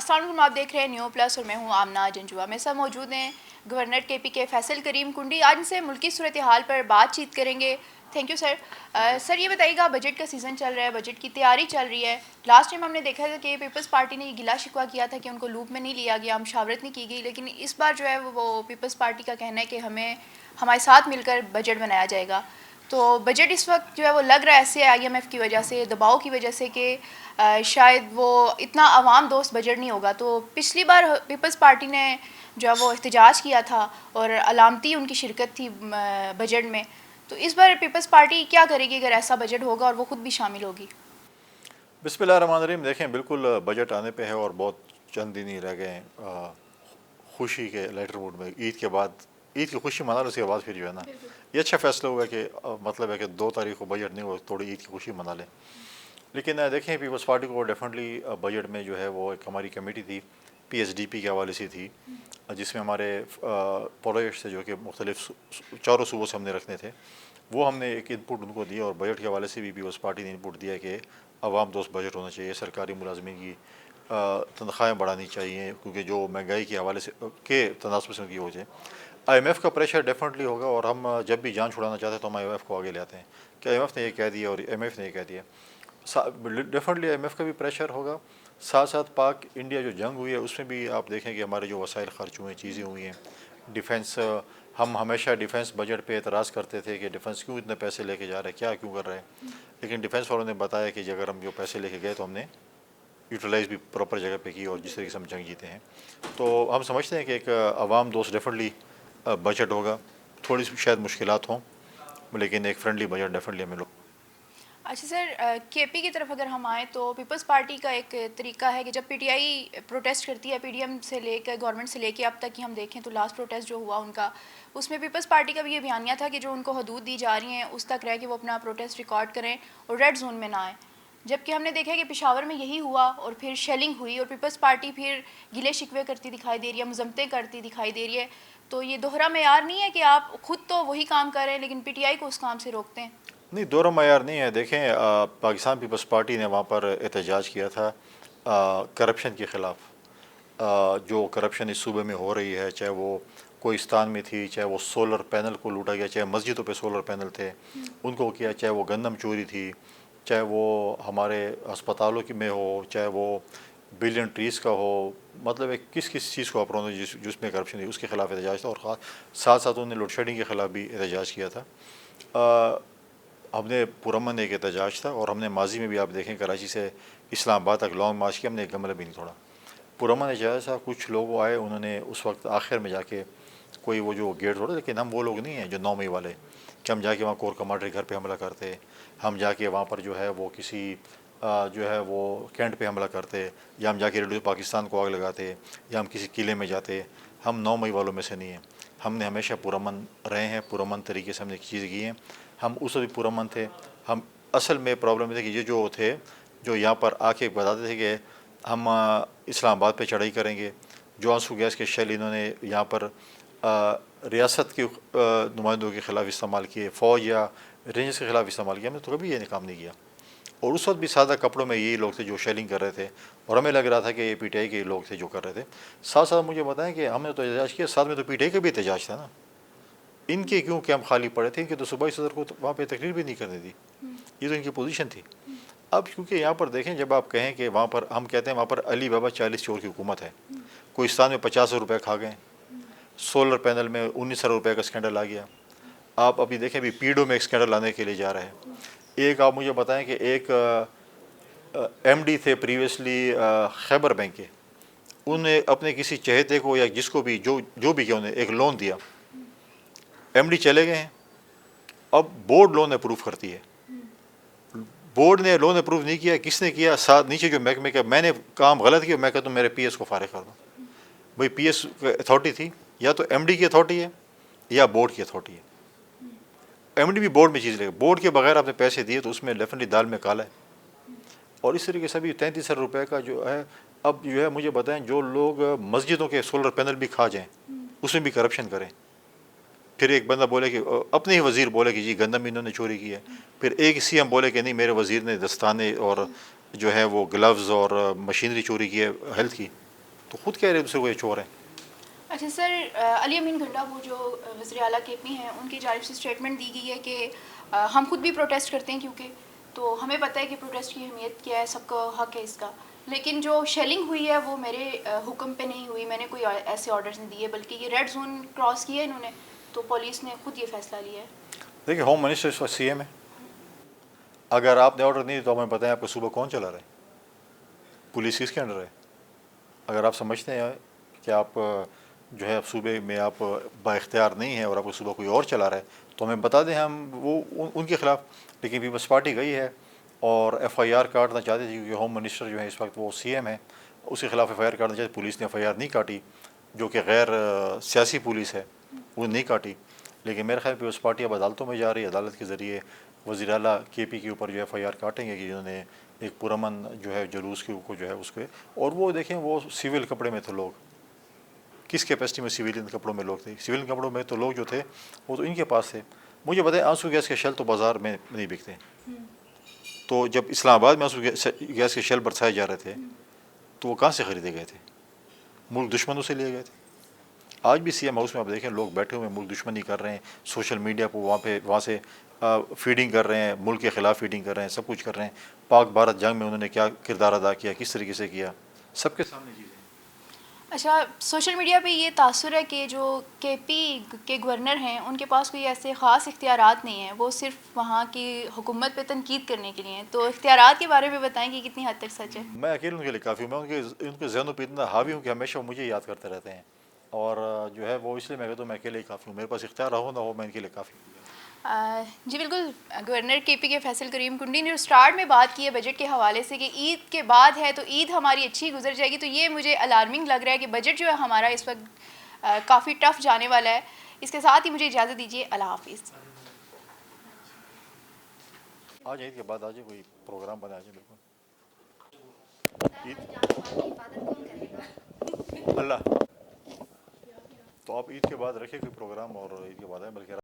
السلام علیکم، آپ دیکھ رہے ہیں نیو پلس اور میں ہوں آمنہ جنجوا۔ میرے ساتھ موجود ہیں گورنر کے پی کے فیصل کریم کنڈی۔ آج ان سے ملکی صورتحال پر بات چیت کریں گے۔ Thank you sir. سر یہ بتائیے گا، بجٹ کا سیزن چل رہا ہے، بجٹ کی تیاری چل رہی ہے۔ لاسٹ ٹائم ہم نے دیکھا تھا کہ پیپلز پارٹی نے یہ گلا شکوہ کیا تھا کہ ان کو لوپ میں نہیں لیا گیا، مشاورت نہیں کی گئی، لیکن اس بار جو ہے وہ پیپلز پارٹی کا کہنا ہے کہ ہمارے ساتھ مل کر بجٹ بنایا جائے گا۔ تو بجٹ اس وقت جو ہے وہ لگ رہا ہے ایسے آئی ایم ایف کی وجہ سے، دباؤ کی وجہ سے، کہ شاید وہ اتنا عوام دوست بجٹ نہیں ہوگا۔ تو پچھلی بار پیپلز پارٹی نے جو ہے وہ احتجاج کیا تھا اور علامتی ان کی شرکت تھی بجٹ میں۔ تو اس بار پیپلز پارٹی کیا کرے گی اگر ایسا بجٹ ہوگا اور وہ خود بھی شامل ہوگی؟ بسم اللہ الرحمن الرحیم۔ دیکھیں، بالکل بجٹ آنے پہ ہے اور بہت چند دن ہی رہ گئے ہیں خوشی کے لیٹر موڈ میں۔ عید کے بعد عید کی خوشی منا لو، اس کے بعد پھر جو ہے نا یہ اچھا فیصلہ ہوا کہ مطلب ہے کہ 2 تاریخ کو بجٹ نہیں ہو، تھوڑی عید کی خوشی منا لیں۔ لیکن دیکھیں، پیپلز پارٹی کو ڈیفینیٹلی بجٹ میں جو ہے وہ ایک ہماری کمیٹی تھی پی ایس ڈی پی کے حوالے سے تھی، جس میں ہمارے پروجیکٹ سے جو کہ مختلف 4 صوبوں سے ہم نے رکھنے تھے، وہ ہم نے ایک ان پٹ ان کو دیا، اور بجٹ کے حوالے سے بھی پیپلز پارٹی نے ان پٹ دیا کہ عوام دوست بجٹ ہونا چاہیے، سرکاری ملازمین کی تنخواہیں بڑھانی چاہیے، کیونکہ جو مہنگائی کے حوالے سے کے تناسب سے ان کی ہو جائے۔ آئی ایم ایف کا پریشر ڈیفینیٹلی ہوگا، اور ہم جب بھی جان چھڑانا چاہتے ہیں تو ہم آئی ایم ایف کو آگے لے آتے ہیں کہ آئی ایم ایف نے یہ کہہ دیا اور ایم ایف نے یہ کہہ دیا۔ ڈیفینیٹلی آئی ایم ایف کا بھی پریشر ہوگا، ساتھ ساتھ پاک انڈیا جو جنگ ہوئی ہے اس میں بھی آپ دیکھیں کہ ہمارے جو وسائل خرچ ہوئے ہیں، چیزیں ہوئی ہیں، ڈیفینس، ہم ہمیشہ ڈیفینس بجٹ پہ اعتراض کرتے تھے کہ ڈیفینس کیوں اتنے پیسے لے کے جا رہے ہیں، کیا کیوں کر رہے ہیں، لیکن ڈیفینس والوں نے بتایا کہ اگر ہم جو پیسے لے کے گئے تو ہم نے یوٹیلائز بھی پراپر جگہ پہ کی، اور جس طریقے سے ہم جنگ جیتے ہیں۔ تو ہم سمجھتے ہیں کہ ایک عوام دوست ڈیفینیٹلی بجٹ ہوگا، تھوڑی سی شاید مشکلات ہوں، لیکن ایک فرینڈلی بجٹ ڈیفینیٹلی ہمیں اچھا سر، کے پی کی طرف اگر ہم آئیں تو پیپلز پارٹی کا ایک طریقہ ہے کہ جب پی ٹی آئی پروٹیسٹ کرتی ہے، پی ڈی ایم سے لے کے گورنمنٹ سے لے کے اب تک کی ہم دیکھیں تو لاسٹ پروٹیسٹ جو ہوا ان کا، اس میں پیپلز پارٹی کا بھی یہ بیانیہ تھا کہ جو ان کو حدود دی جا رہی ہیں اس تک رہ کے وہ اپنا پروٹیسٹ ریکارڈ کریں اور ریڈ زون میں نہ آئیں۔ جبکہ ہم نے دیکھا کہ پشاور میں یہی ہوا اور پھر شیلنگ ہوئی، اور پیپلز پارٹی پھر گلے شکوے کرتی دکھائی دے رہی ہے، مذمتیں کرتی دکھائی دے رہی ہے۔ تو یہ دوہرا معیار نہیں ہے کہ آپ خود تو وہی کام کر رہے ہیں لیکن پی ٹی آئی کو اس کام سے روکتے ہیں؟ نہیں، دورہ معیار نہیں ہے۔ دیکھیں، پاکستان پیپلز پارٹی نے وہاں پر احتجاج کیا تھا کرپشن کے خلاف۔ جو کرپشن اس صوبے میں ہو رہی ہے، چاہے وہ کوہستان میں تھی، چاہے وہ سولر پینل کو لوٹا گیا، چاہے مسجدوں پہ سولر پینل تھے ان کو کیا، چاہے وہ گندم چوری تھی، چاہے وہ ہمارے ہسپتالوں میں ہو، چاہے وہ بلین ٹریز کا ہو، مطلب ایک کس چیز کو اپرونا جس میں کرپشن تھی اس کے خلاف احتجاج تھا، اور ساتھ ساتھ انہوں نے لوڈ شیڈنگ کے خلاف بھی احتجاج کیا تھا۔ ہم نے پرامن ایک احتجاج تھا، اور ہم نے ماضی میں بھی آپ دیکھیں کراچی سے اسلام آباد تک لانگ مارچ کیا، ہم نے ایک گملہ بھی نہیں توڑا۔ پرامن احتجاج تھا، کچھ لوگ آئے، انہوں نے اس وقت آخر میں جا کے کوئی وہ جو گیٹ توڑا، لیکن ہم وہ لوگ نہیں ہیں جو 9 مئی والے کہ ہم جا کے وہاں کور کمانڈر کے گھر پہ حملہ کرتے، ہم جا کے وہاں پر جو ہے وہ کسی جو ہے وہ کینٹ پہ حملہ کرتے، یا ہم جا کے ریڈیو پاکستان کو آگ لگاتے، یا ہم کسی قلعے میں جاتے۔ ہم 9 مئی والوں میں سے نہیں ہیں، ہم نے ہمیشہ پرامن رہے ہیں، پرامن طریقے سے ہم نے چیزیں کی ہیں، ہم اس وقت بھی پرامن تھے۔ ہم اصل میں پرابلم یہ تھی کہ یہ جو تھے جو یہاں پر آ کے بتاتے تھے کہ ہم اسلام آباد پہ چڑھائی کریں گے، جو آنسو گیس کے شیل انہوں نے یہاں پر ریاست کے نمائندوں کے خلاف استعمال کیے، فوج یا رینجرز کے خلاف استعمال کیا، ہم نے تو کبھی یہ کام نہیں کیا۔ اور اس وقت بھی سادہ کپڑوں میں یہی لوگ تھے جو شیلنگ کر رہے تھے، اور ہمیں لگ رہا تھا کہ یہ پی ٹی آئی کے لوگ تھے جو کر رہے تھے۔ ساتھ ساتھ مجھے بتائیں کہ ہم نے تو احتجاج کیا، ساتھ میں تو پی ٹی آئی کا بھی احتجاج تھا نا، ان کے کیوں کیمپ خالی پڑے تھے؟ ان کے تو صوبائی صدر کو وہاں پہ تقریر بھی نہیں کرنی تھی، یہ تو ان کی پوزیشن تھی۔ اب کیونکہ یہاں پر دیکھیں، جب آپ کہیں کہ وہاں پر ہم کہتے ہیں وہاں پر علی بابا 40 چور کی حکومت ہے، کوہستان میں 50 روپے کھا گئے، سولر پینل میں 19 روپے کا اسکینڈل آ گیا۔ آپ ابھی دیکھیں، ابھی پیڈو میں ایک اسکینڈل لانے کے لیے جا رہے ہیں۔ ایک آپ مجھے بتائیں کہ ایک ایم ڈی تھے پریویسلی خیبر بینک کے، انہوں نے اپنے کسی چہیتے کو یا جس کو بھی جو بھی کیا انہوں نے ایک لون دیا، ایم ڈی چلے گئے ہیں، اب بورڈ لون اپروو کرتی ہے، بورڈ نے لون اپروو نہیں کیا، کس نے کیا؟ ساتھ نیچے جو محکمے کا، میں نے کام غلط کیا، میں کہتا ہوں میرے پی ایس کو فارغ کر دو۔ بھائی پی ایس اتھارٹی تھی، یا تو ایم ڈی کی اتھارٹی ہے یا بورڈ کی اتھارٹی ہے۔ ایم ڈی بھی بورڈ میں چیز لے گا، بورڈ کے بغیر آپ نے پیسے دیے تو اس میں ڈیفینیٹلی دال میں کالا ہے۔ اور اس طریقے سے بھی 33 روپے کا جو ہے، اب جو ہے مجھے بتائیں، جو لوگ مسجدوں کے سولر پینل بھی کھا جائیں اس میں بھی کرپشن کریں، پھر ایک بندہ بولے کہ اپنے ہی وزیر بولے کہ جی گندم انہوں نے چوری کی ہے، پھر ایک سی ایم بولے کہ نہیں میرے وزیر نے دستانے اور جو ہے وہ گلوز اور مشینری چوری کی ہے ہیلتھ کی۔ تو خود کہہ رہے ہیں دوسرے کو یہ چور ہیں. اچھا سر، علی امین گھنٹا وہ جو وزیر اعلیٰ کے پی ہیں، ان کی جانب سے اسٹیٹمنٹ دی گئی ہے کہ ہم خود بھی پروٹیسٹ کرتے ہیں، کیونکہ تو ہمیں پتہ ہے کہ پروٹیسٹ کی اہمیت کیا ہے، سب کا حق ہے اس کا، لیکن جو شیلنگ ہوئی ہے وہ میرے حکم پہ نہیں ہوئی، میں نے کوئی ایسے آرڈرز نہیں دیے، بلکہ یہ ریڈ زون کراس کیا ہے انہوں نے، تو پولیس نے خود یہ فیصلہ لیا ہے. دیکھیں ہوم منسٹر اس وقت سی ایم ہے. اگر آپ نے آرڈر نہیں تو ہمیں بتائیں آپ کو صوبہ کون چلا رہا ہے؟ پولیس کس کے انڈر ہے؟ اگر آپ سمجھتے ہیں کہ آپ جو ہے صوبے میں آپ با اختیار نہیں ہیں اور آپ کو صوبہ کوئی اور چلا رہا ہے تو ہمیں بتا دیں، ہم وہ ان کے خلاف. لیکن پیپلز پارٹی گئی ہے اور ایف آئی آر کاٹنا چاہتے تھے، کیونکہ ہوم منسٹر جو ہے اس وقت وہ سی ایم ہے، اس کے خلاف ایف آئی آر کاٹنا چاہتے. پولیس نے ایف آئی آر نہیں کاٹی، جو کہ غیر سیاسی پولیس ہے، وہ نہیں کاٹی. لیکن میرے خیال پیپلز پارٹی اب عدالتوں میں جا رہی ہے، عدالت کے ذریعے وزیر اعلیٰ کے پی کے اوپر جو ایف آئی آر کاٹیں گے کہ جنہوں نے ایک پرامن جو ہے جلوس کے کو جو ہے اس کے. اور وہ دیکھیں وہ سول کپڑے میں تھے لوگ، کس کیپیسٹی میں سویلین کپڑوں میں لوگ تھے؟ سویلین کپڑوں میں تو لوگ جو تھے وہ تو ان کے پاس تھے. مجھے بتائیں آنسو گیس کے شیل تو بازار میں نہیں بکتے، تو جب اسلام آباد میں آنسو گیس کے شیل برسائے جا رہے تھے تو وہ کہاں سے خریدے گئے تھے؟ ملک دشمنوں سے لیے گئے تھے. آج بھی سی ایم ہاؤس میں آپ دیکھیں لوگ بیٹھے ہوئے ملک دشمنی کر رہے ہیں، سوشل میڈیا کو وہاں سے فیڈنگ کر رہے ہیں، ملک کے خلاف فیڈنگ کر رہے ہیں، سب کچھ کر رہے ہیں. پاک بھارت جنگ میں انہوں نے کیا کردار ادا کیا، کس طریقے سے کیا، سب کے سامنے چیزیں. اچھا، سوشل میڈیا پہ یہ تاثر ہے کہ جو کے پی کے گورنر ہیں ان کے پاس کوئی ایسے خاص اختیارات نہیں ہیں، وہ صرف وہاں کی حکومت پہ تنقید کرنے کے لیے ہیں، تو اختیارات کے بارے میں بتائیں کہ کتنی حد تک سچ ہے؟ میں اکیلے ان کے لیے کافی ہوں، میں ان کے ذہنوں پہ اتنا حاوی ہوں کہ ہمیشہ وہ مجھے یاد کرتے رہتے ہیں. اور جو ہے وہ اس لیے میں کہتا ہوں میں اکیلے ہی کافی ہوں، میرے پاس اختیار ہو نہ ہو میں ان کے لیے کافی ہوں. جی بالکل، گورنر کے پی کے فیصل کریم کنڈی نے اسٹارٹ میں بات کی ہے بجٹ کے حوالے سے کہ عید کے بعد ہے تو عید ہماری اچھی گزر جائے گی، تو یہ مجھے الارمنگ لگ رہا ہے کہ بجٹ جو ہے ہمارا اس وقت کافی ٹف جانے والا ہے. اس کے ساتھ ہی مجھے اجازت دیجیے، اللہ حافظ. آ جائے عید کے بعد آ جائے کوئی پروگرام بنا جائے. بالکل اللہ. تو آپ عید کے بعد رکھے کوئی پروگرام، اور عید کے بعد ہے بلکہ